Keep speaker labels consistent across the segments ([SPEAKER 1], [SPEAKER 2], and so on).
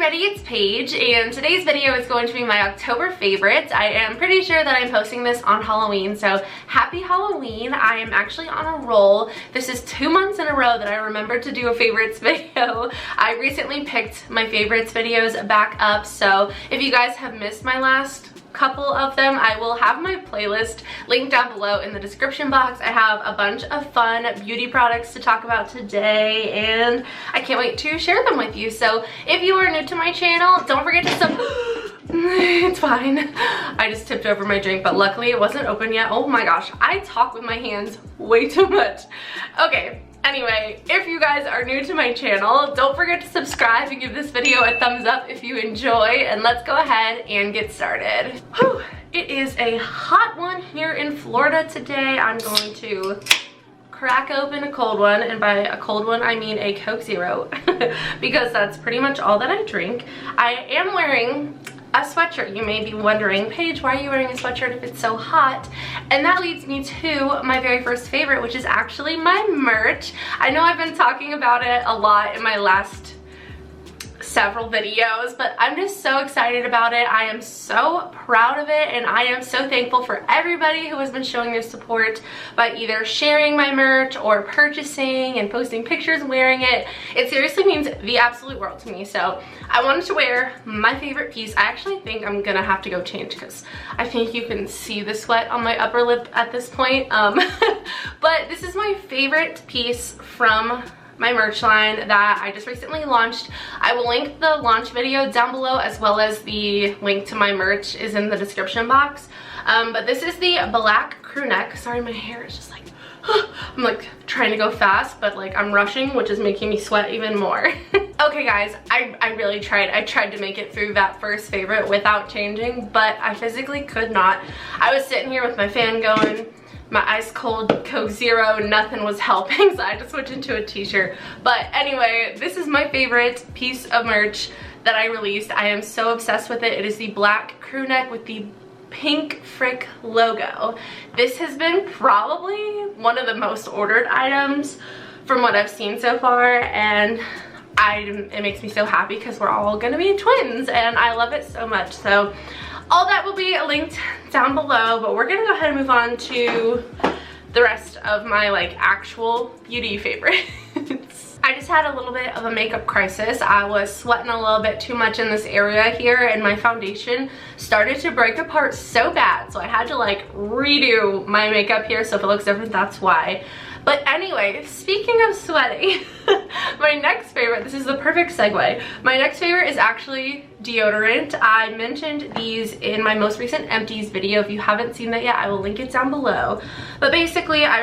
[SPEAKER 1] everybody, it's Paige, and today's video is going to be my October favorites. I am pretty sure that I'm posting this on Halloween, so happy Halloween. I am actually on a roll. This is 2 months in a row that I remembered to do a favorites video. I recently picked my favorites videos back up, so if you guys have missed my last couple of them, I will have my playlist linked down below in the description box. I have a bunch of fun beauty products to talk about today, and I can't wait to share them with you. So if you are new to my channel, don't forget to it's fine. I just tipped over my drink, but luckily it wasn't open yet. Oh my gosh, I talk with my hands way too much. Okay. Anyway, if you guys are new to my channel, don't forget to subscribe and give this video a thumbs up if you enjoy, and let's go ahead and get started. Whew, it is a hot one here in Florida today. I'm going to crack open a cold one, and by a cold one I mean a Coke Zero because that's pretty much all that I drink. I am wearing a sweatshirt. You may be wondering, Paige, why are you wearing a sweatshirt if it's so hot? And that leads me to my very first favorite, which is actually my merch. I know I've been talking about it a lot in my last several videos, but I'm just so excited about it. I am so proud of it, and I am so thankful for everybody who has been showing their support by either sharing my merch or purchasing and posting pictures wearing it. It seriously means the absolute world to me. So I wanted to wear my favorite piece. I actually think I'm gonna have to go change because I think you can see the sweat on my upper lip at this point. But this is my favorite piece from my merch line that I just recently launched. I will link the launch video down below, as well as the link to my merch is in the description box. But this is the black crew neck. Sorry, my hair is just like I'm like trying to go fast, but like I'm rushing, which is making me sweat even more. Okay guys, I really tried. I tried to make it through that first favorite without changing, but I physically could not. I was sitting here with my fan going, my ice cold Coke Zero, nothing was helping, so I just switched into a t-shirt. But anyway, this is my favorite piece of merch that I released. I am so obsessed with it. It is the black crew neck with the pink frick logo. This has been probably one of the most ordered items from what I've seen so far, and it makes me so happy because we're all gonna be twins and I love it so much. So all that will be linked down below, but we're gonna go ahead and move on to the rest of my like actual beauty favorites. I just had a little bit of a makeup crisis. I was sweating a little bit too much in this area here, and my foundation started to break apart so bad, so I had to like redo my makeup here, so if it looks different, that's why. But anyway, speaking of sweating, my next favorite, this is the perfect segue. My next favorite is actually deodorant. I mentioned these in my most recent empties video. If you haven't seen that yet, I will link it down below. But basically, I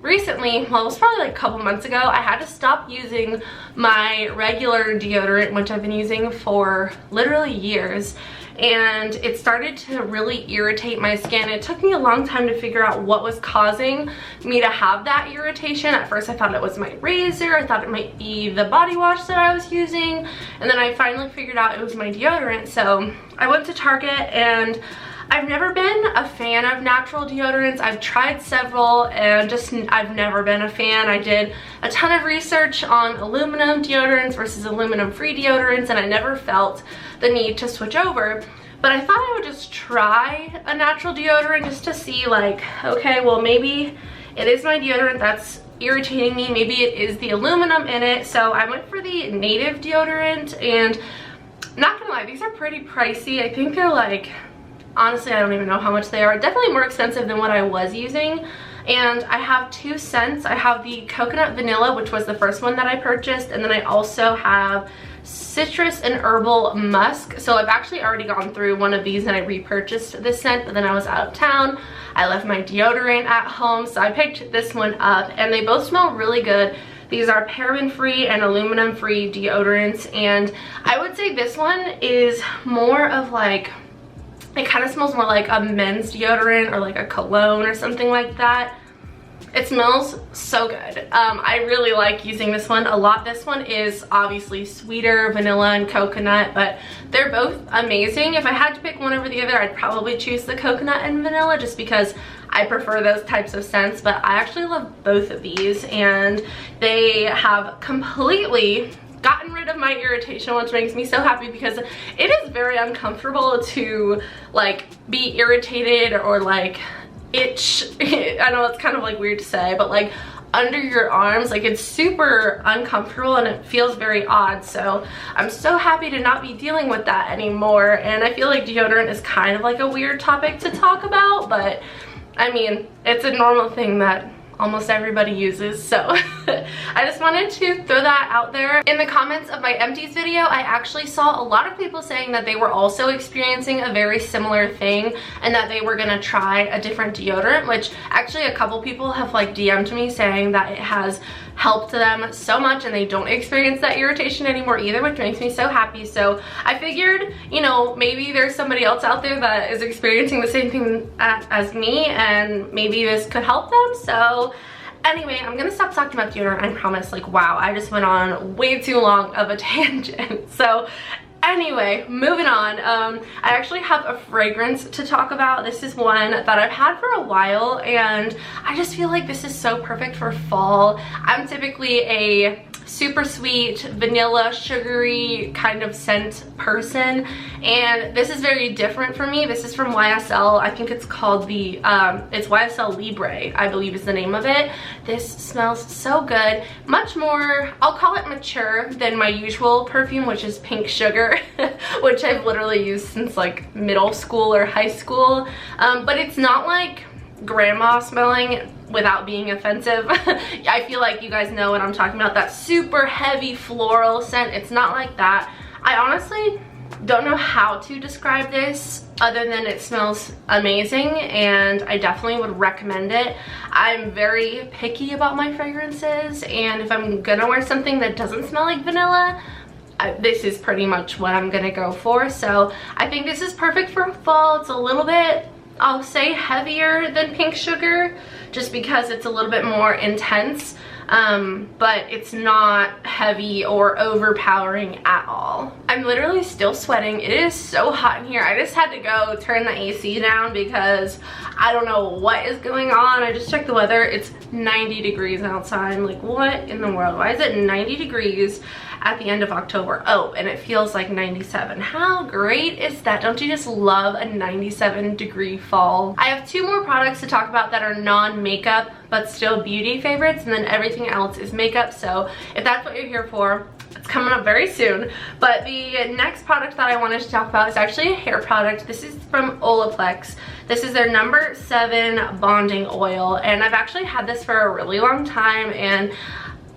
[SPEAKER 1] recently, well, it was probably like a couple months ago, I had to stop using my regular deodorant, which I've been using for literally years. And it started to really irritate my skin. It took me a long time to figure out what was causing me to have that irritation. At first I thought it was my razor, I thought it might be the body wash that I was using, and then I finally figured out it was my deodorant. So I went to Target, and I've never been a fan of natural deodorants. I've tried several and I've never been a fan. I did a ton of research on aluminum deodorants versus aluminum free deodorants, and I never felt the need to switch over. But I thought I would just try a natural deodorant just to see, like, okay, well maybe it is my deodorant that's irritating me, maybe it is the aluminum in it. So I went for the native deodorant, and not gonna lie, these are pretty pricey. I think they're like, honestly, I don't even know how much they are. Definitely more expensive than what I was using. And I have 2 scents. I have the coconut vanilla, which was the first one that I purchased, and then I also have citrus and herbal musk. So I've actually already gone through one of these and I repurchased this scent, but then I was out of town. I left my deodorant at home, so I picked this one up, and they both smell really good. These are paraben-free and aluminum-free deodorants, and I would say this one is more of like, it kind of smells more like a men's deodorant or like a cologne or something like that. It smells so good. I really like using this one a lot. This one is obviously sweeter, vanilla and coconut, but they're both amazing. If I had to pick one over the other, I'd probably choose the coconut and vanilla just because I prefer those types of scents, but I actually love both of these, and they have completely gotten rid of my irritation, which makes me so happy because it is very uncomfortable to like be irritated or like itch. I know it's kind of like weird to say, but like under your arms, like it's super uncomfortable and it feels very odd. So I'm so happy to not be dealing with that anymore. And I feel like deodorant is kind of like a weird topic to talk about, but I mean, it's a normal thing that almost everybody uses, so I just wanted to throw that out there. In the comments of my empties video, I actually saw a lot of people saying that they were also experiencing a very similar thing and that they were gonna try a different deodorant, which actually a couple people have like DM'd me saying that it has helped them so much and they don't experience that irritation anymore either, which makes me so happy. So I figured, you know, maybe there's somebody else out there that is experiencing the same thing as me, and maybe this could help them. So anyway, I'm gonna stop talking about deodorant, I promise. Like, wow, I just went on way too long of a tangent. So anyway, moving on. I actually have a fragrance to talk about. This is one that I've had for a while and I just feel like this is so perfect for fall. I'm typically a super sweet, vanilla, sugary kind of scent person, and this is very different for me. This is from YSL. I think it's called the, it's YSL Libre, I believe is the name of it. This smells so good. Much more, I'll call it mature than my usual perfume, which is Pink Sugar, which I've literally used since like middle school or high school. But it's not like grandma smelling without being offensive. I feel like you guys know what I'm talking about, that super heavy floral scent. It's not like that. I honestly don't know how to describe this other than it smells amazing, and I definitely would recommend it. I'm very picky about my fragrances, and if I'm gonna wear something that doesn't smell like vanilla, this is pretty much what I'm gonna go for. So I think this is perfect for fall. It's a little bit, I'll say, heavier than Pink Sugar just because it's a little bit more intense, but it's not heavy or overpowering at all. I'm literally still sweating. It is so hot in here. I just had to go turn the AC down because I don't know what is going on. I just checked the weather. It's 90 degrees outside. I'm like, what in the world? Why is it 90 degrees at the end of October? Oh, and it feels like 97. How great is that? Don't you just love a 97-degree fall? I have two more products to talk about that are non-makeup but still beauty favorites, and then everything else is makeup. So if that's what you're here for, it's coming up very soon. But the next product that I wanted to talk about is actually a hair product. This is from Olaplex. This is their number 7 bonding oil, and I've actually had this for a really long time, and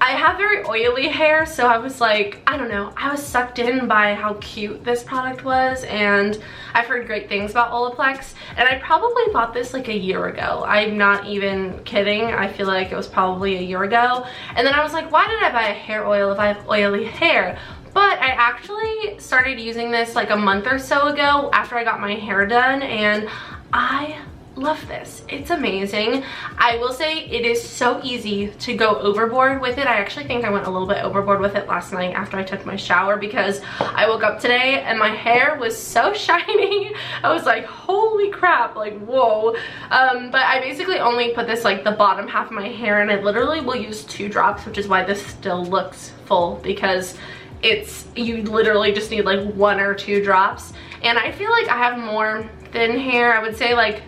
[SPEAKER 1] I have very oily hair, so I was like, I don't know, I was sucked in by how cute this product was, and I've heard great things about Olaplex, and I probably bought this like a year ago. I'm not even kidding. I feel like it was probably a year ago, and then I was like, why did I buy a hair oil if I have oily hair? But I actually started using this like a month or so ago after I got my hair done, and I love this. It's amazing. I will say it is so easy to go overboard with it. I actually think I went a little bit overboard with it last night after I took my shower because I woke up today and my hair was so shiny. I was like, holy crap, like whoa. But I basically only put this like the bottom half of my hair, and I literally will use 2 drops, which is why this still looks full, because you literally just need like 1 or 2 drops. And I feel like I have more thin hair. I would say like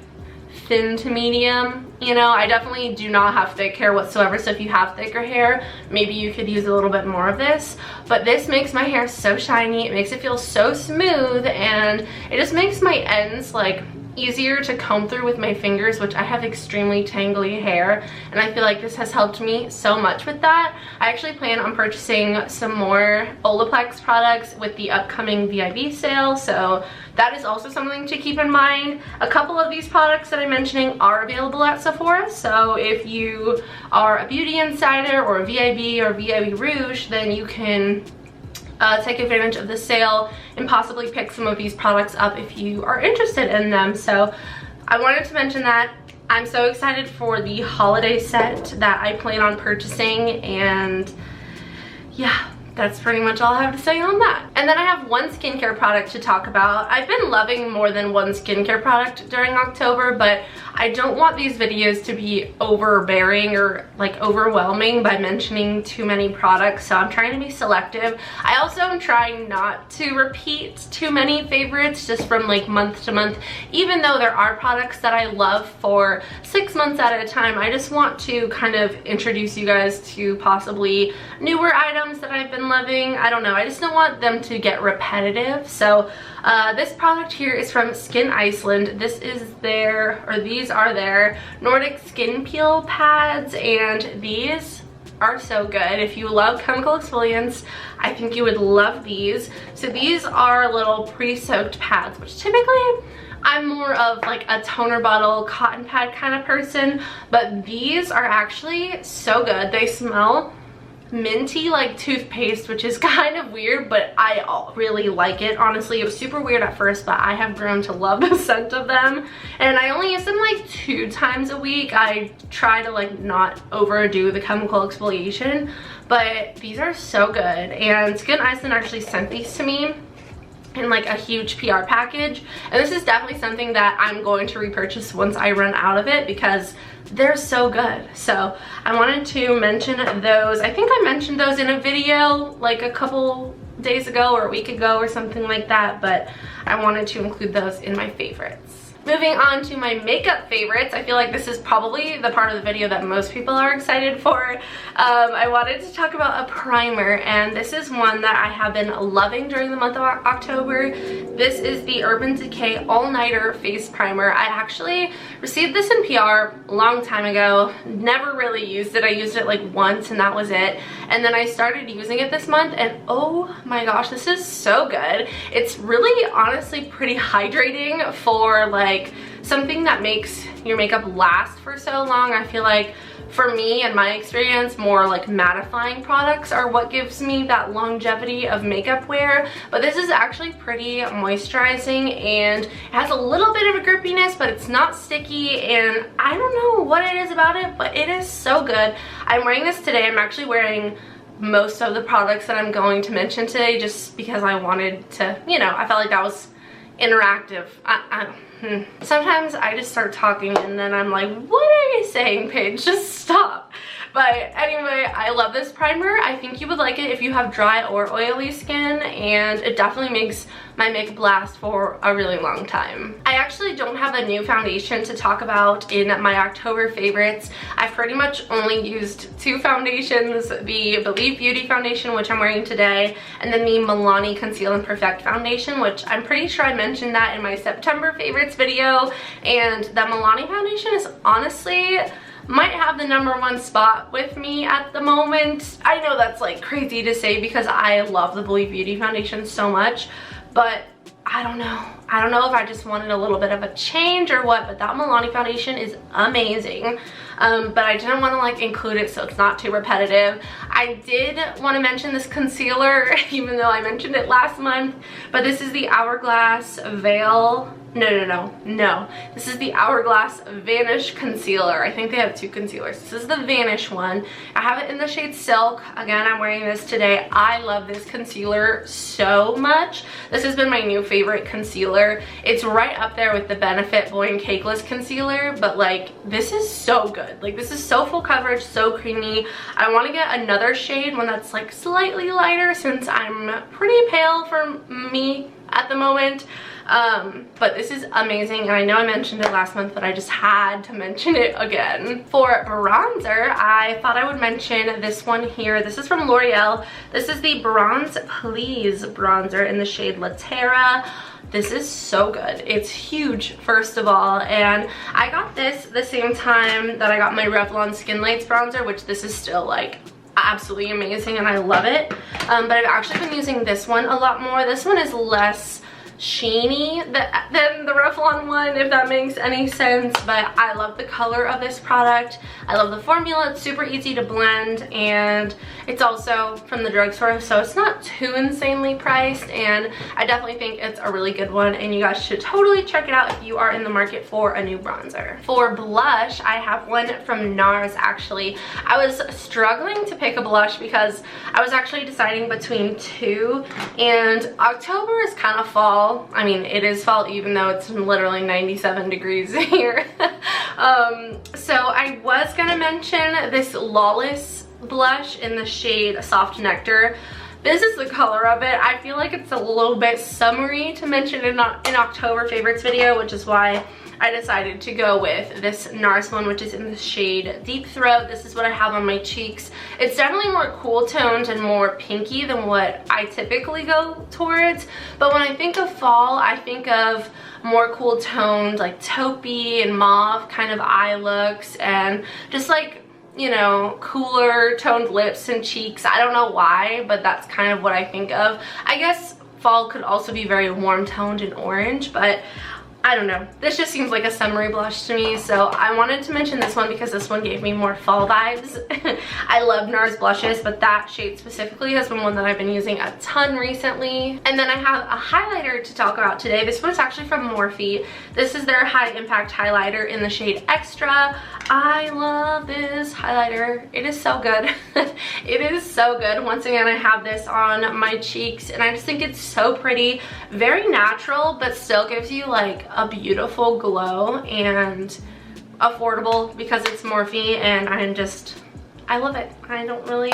[SPEAKER 1] thin to medium, you know. I definitely do not have thick hair whatsoever, so if you have thicker hair, maybe you could use a little bit more of this. But this makes my hair so shiny, it makes it feel so smooth, and it just makes my ends like easier to comb through with my fingers, which I have extremely tangly hair, and I feel like this has helped me so much with that. I actually plan on purchasing some more Olaplex products with the upcoming VIB sale, so that is also something to keep in mind. A couple of these products that I'm mentioning are available at Sephora, so if you are a beauty insider or a VIB or VIB Rouge, then you can take advantage of the sale and possibly pick some of these products up if you are interested in them. So I wanted to mention that. I'm so excited for the holiday set that I plan on purchasing, and yeah, that's pretty much all I have to say on that. And then I have one skincare product to talk about. I've been loving more than one skincare product during October, but I don't want these videos to be overbearing or like overwhelming by mentioning too many products, so I'm trying to be selective. I also am trying not to repeat too many favorites just from like month to month, even though there are products that I love for 6 months at a time. I just want to kind of introduce you guys to possibly newer items that I've been loving. I don't know, I just don't want them to get repetitive. So this product here is from Skin Iceland. This is their, or these are their Nordic Skin Peel Pads, and these are so good. If you love chemical exfoliants, I think you would love these. So these are little pre-soaked pads, which typically I'm more of like a toner bottle cotton pad kind of person, but these are actually so good. They smell minty like toothpaste, which is kind of weird, but I really like it. Honestly, it was super weird at first, but I have grown to love the scent of them, and I only use them like 2 times a week. I try to like not overdo the chemical exfoliation, but these are so good. And Skin Iceland actually sent these to me in like a huge PR package, and this is definitely something that I'm going to repurchase once I run out of it because they're so good. So I wanted to mention those. I think I mentioned those in a video like a couple days ago or a week ago or something like that, but I wanted to include those in my favorites. Moving on to my makeup favorites, I feel like this is probably the part of the video that most people are excited for. I wanted to talk about a primer, and this is one that I have been loving during the month of October. This is the Urban Decay All Nighter Face Primer. I actually received this in PR a long time ago, never really used it. I used it like once and that was it. And then I started using it this month, and oh my gosh, this is so good. It's really honestly pretty hydrating for like something that makes your makeup last for so long. I feel like for me and my experience, more like mattifying products are what gives me that longevity of makeup wear, but this is actually pretty moisturizing and it has a little bit of a grippiness, but it's not sticky, and I don't know what it is about it, but it is so good. I'm wearing this today. I'm actually wearing most of the products that I'm going to mention today just because I wanted to, you know, I felt like that was interactive. Sometimes I just start talking and then I'm like, what are you saying, Paige? Just stop. But anyway, I love this primer. I think you would like it if you have dry or oily skin, and it definitely makes my makeup last for a really long time. I actually don't have a new foundation to talk about in my October favorites. I've pretty much only used 2 foundations, the Believe Beauty foundation, which I'm wearing today, and then the Milani Conceal and Perfect foundation, which I'm pretty sure I mentioned that in my September favorites video. And the Milani foundation is honestly might have the #1 spot with me at the moment. I know that's like crazy to say because I love the Believe Beauty foundation so much, but I don't know. I don't know if I just wanted a little bit of a change or what, but that Milani foundation is amazing. But I didn't want to like include it so it's not too repetitive. I did want to mention this concealer even though I mentioned it last month, but this is the Hourglass Veil. No. This is the Hourglass Vanish Concealer. I think they have 2 concealers. This is the Vanish one. I have it in the shade Silk. Again, I'm wearing this today. I love this concealer so much. This has been my new favorite concealer. It's right up there with the Benefit Boy and Cakeless concealer, but like this is so good. Like this is so full coverage, so creamy. I want to get another shade, one that's like slightly lighter since I'm pretty pale for me at the moment. But this is amazing, and I know I mentioned it last month, but I just had to mention it again. For bronzer, I thought I would mention this one here. This is from L'Oreal. This is the Bronze Please bronzer in the shade La Terra. This is so good. It's huge, first of all, and I got this the same time that I got my Revlon Skin Lights bronzer, which this is still like absolutely amazing and I love it. But I've actually been using this one a lot more. This one is less sheeny than the Revlon one, if that makes any sense, but I love the color of this product. I love the formula. It's super easy to blend, and it's also from the drugstore, so it's not too insanely priced, and I definitely think it's a really good one, and you guys should totally check it out if you are in the market for a new bronzer. For blush, I have one from NARS actually. I was struggling to pick a blush because I was actually deciding between 2, and October is kind of fall. I mean, it is fall even though it's literally 97 degrees here. So I was gonna mention this Lawless blush in the shade Soft Nectar. This is the color of it. I feel like it's a little bit summery to mention in October favorites video, which is why I decided to go with this NARS one, which is in the shade Deep Throat. This is what I have on my cheeks. It's definitely more cool toned and more pinky than what I typically go towards. But when I think of fall, I think of more cool toned, like taupey and mauve kind of eye looks, and just like, you know, cooler toned lips and cheeks. I don't know why, but that's kind of what I think of. I guess fall could also be very warm toned and orange, but I don't know. This just seems like a summery blush to me, so I wanted to mention this one because this one gave me more fall vibes. I love NARS blushes, but that shade specifically has been one that I've been using a ton recently. And then I have a highlighter to talk about today. This one is actually from Morphe. This is their High Impact highlighter in the shade Extra. I love this highlighter. It is so good. It is so good. Once again, I have this on my cheeks, and I just think it's so pretty. Very natural, but still gives you like a beautiful glow, and affordable because it's Morphe, and I love it. I don't really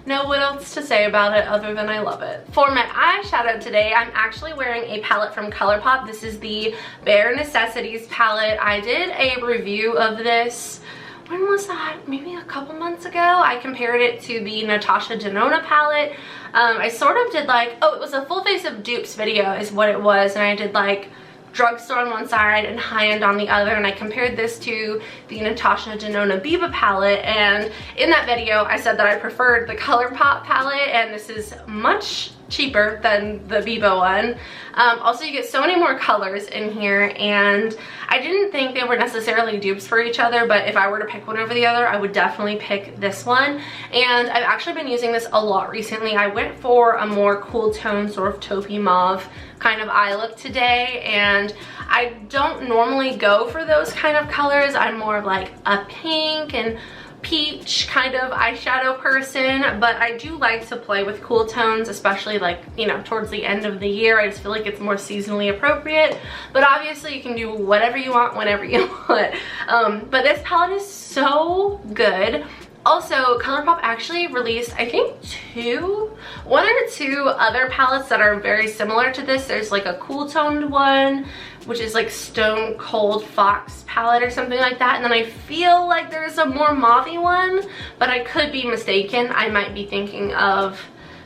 [SPEAKER 1] know what else to say about it other than I love it. For my eyeshadow today, I'm actually wearing a palette from ColourPop. This is the Bare Necessities palette. I did a review of this, when was that? Maybe a couple months ago. I compared it to the Natasha Denona palette. I sort of did like, oh, it was a full face of dupes video is what it was, and I did like drugstore on one side and high-end on the other, and I compared this to the Natasha Denona Biba palette, and in that video I said that I preferred the ColourPop palette, and this is much cheaper than the Biba one. Also, you get so many more colors in here, and I didn't think they were necessarily dupes for each other, but if I were to pick one over the other, I would definitely pick this one. And I've actually been using this a lot recently. I went for a more cool tone, sort of taupey mauve kind of eye look today, and I don't normally go for those kind of colors. I'm more of like a pink and peach kind of eyeshadow person, but I do like to play with cool tones, especially like, you know, towards the end of the year. I just feel like it's more seasonally appropriate, but obviously you can do whatever you want whenever you want. But this palette is so good. Also, ColourPop actually released, I think, one or two other palettes that are very similar to this. There's like a cool toned one, which is like Stone Cold Fox palette or something like that. And then I feel like there's a more mauve-y one, but I could be mistaken. I might be thinking of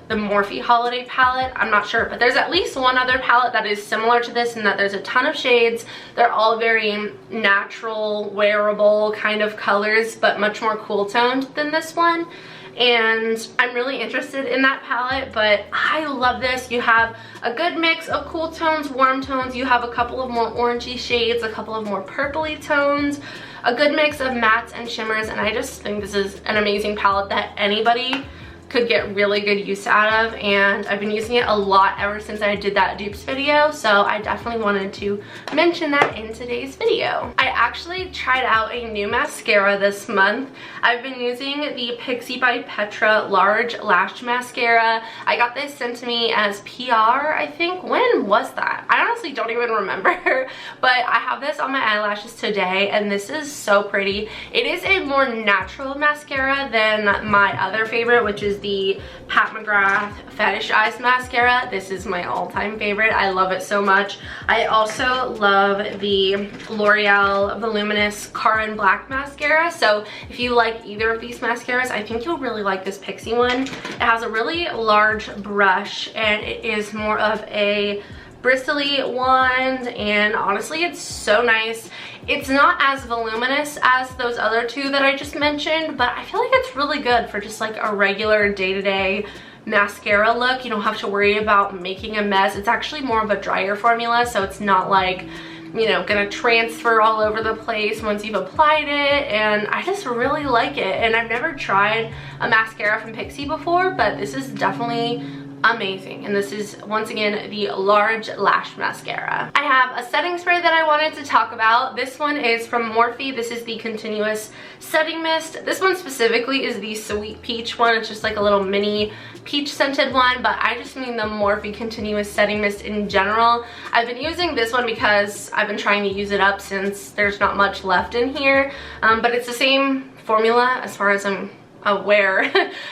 [SPEAKER 1] the Morphe Holiday palette. I'm not sure, but there's at least one other palette that is similar to this in that there's a ton of shades. They're all very natural, wearable kind of colors, but much more cool toned than this one. And I'm really interested in that palette, but I love this. You have a good mix of cool tones, warm tones. You have a couple of more orangey shades, a couple of more purpley tones, a good mix of mattes and shimmers, and I just think this is an amazing palette that anybody could get really good use out of, and I've been using it a lot ever since I did that dupes video, so I definitely wanted to mention that in today's video. I actually tried out a new mascara this month. I've been using the Pixi by Petra Large Lash Mascara. I got this sent to me as PR, I think. When was that? I honestly don't even remember, but I have this on my eyelashes today, and this is so pretty. It is a more natural mascara than my other favorite, which is the Pat McGrath Fetish Eyes Mascara. This is my all-time favorite. I love it so much. I also love the L'Oreal Voluminous Karin Black Mascara. So if you like either of these mascaras, I think you'll really like this Pixi one. It has a really large brush, and it is more of a bristly wand, and honestly it's so nice. It's not as voluminous as those other two that I just mentioned, but I feel like it's really good for just like a regular day-to-day mascara look. You don't have to worry about making a mess. It's actually more of a drier formula, so it's not like, you know, gonna transfer all over the place once you've applied it, and I just really like it. And I've never tried a mascara from Pixi before, but this is definitely amazing. And this is once again the Large Lash Mascara. I have a setting spray that I wanted to talk about. This one is from Morphe. This is the Continuous Setting Mist. This one specifically is the Sweet Peach one. It's just like a little mini peach scented one, but I just mean the Morphe Continuous Setting Mist in general. I've been using this one because I've been trying to use it up since there's not much left in here, but it's the same formula as far as I'm aware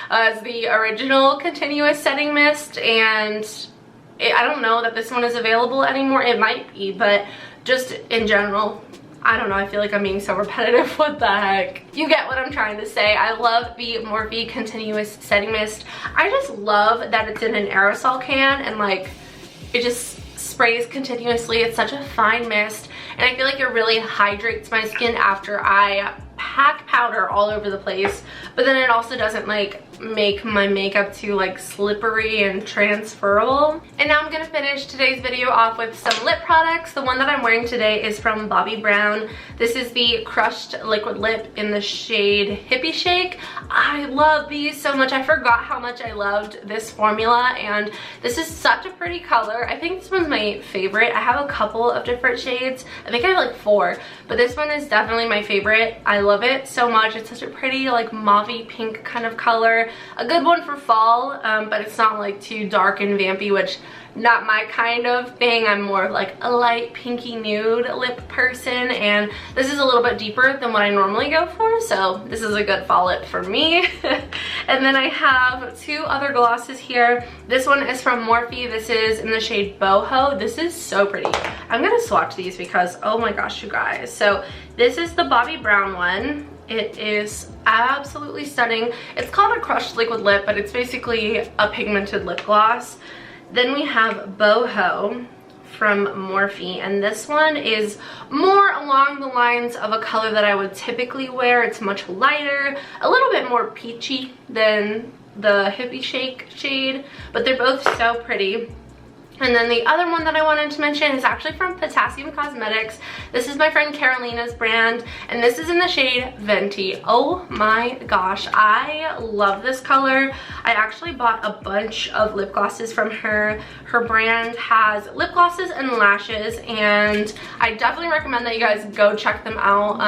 [SPEAKER 1] as the original Continuous Setting Mist, and I don't know that this one is available anymore. It might be, but just in general, I don't know, I feel like I'm being so repetitive. What the heck? You get what I'm trying to say. I love the Morphe Continuous Setting Mist. I just love that it's in an aerosol can and like it just sprays continuously. It's such a fine mist, and I feel like it really hydrates my skin after I pack powder all over the place, but then it also doesn't like make my makeup too like slippery and transferable. And now I'm gonna finish today's video off with some lip products. The one that I'm wearing today is from Bobbi Brown. This is the Crushed Liquid Lip in the shade Hippie Shake. I love these so much. I forgot how much I loved this formula, and this is such a pretty color. I think this one's my favorite. I have a couple of different shades. I think I have like 4, but this one is definitely my favorite. I love it so much. It's such a pretty like mauve pink kind of color. A good one for fall, but it's not like too dark and vampy, which not my kind of thing. I'm more of like a light pinky nude lip person, and this is a little bit deeper than what I normally go for, so this is a good fall lip for me. And then I have 2 other glosses here. This one is from Morphe. This is in the shade Boho. This is so pretty. I'm gonna swatch these because oh my gosh, you guys. So this is the Bobbi Brown one. It is absolutely stunning. It's called a Crushed Liquid Lip, but it's basically a pigmented lip gloss. Then we have Boho from Morphe, and this one is more along the lines of a color that I would typically wear. It's much lighter, a little bit more peachy than the Hippie Shake shade, but they're both so pretty. And then the other one that I wanted to mention is actually from Potassium Cosmetics. This is my friend Carolina's brand, and this is in the shade Venti. Oh my gosh, I love this color. I actually bought a bunch of lip glosses from her. Her brand has lip glosses and lashes, and I definitely recommend that you guys go check them out.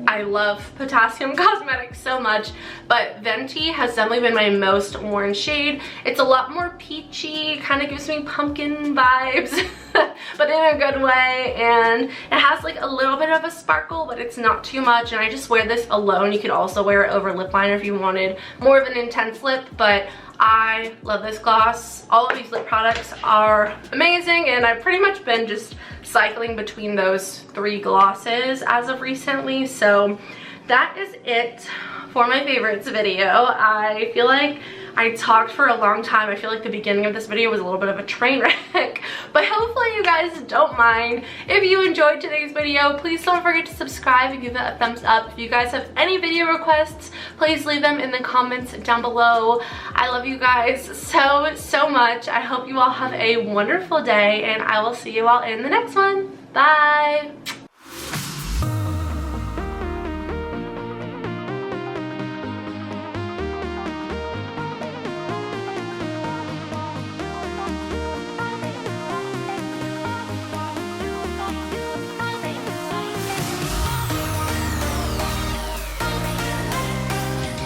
[SPEAKER 1] I love Potassium Cosmetics so much, but Venti has definitely been my most worn shade. It's a lot more peachy, kind of gives me pumpkin vibes, but in a good way, and it has like a little bit of a sparkle, but it's not too much, and I just wear this alone. You could also wear it over lip liner if you wanted more of an intense lip, but I love this gloss. All of these lip products are amazing, and I've pretty much been just cycling between those 3 glosses as of recently. So that is it for my favorites video. I feel like I talked for a long time. I feel like the beginning of this video was a little bit of a train wreck, but hopefully you guys don't mind. If you enjoyed today's video, please don't forget to subscribe and give it a thumbs up. If you guys have any video requests, please leave them in the comments down below. I love you guys so much. I hope you all have a wonderful day, and I will see you all in the next one. Bye!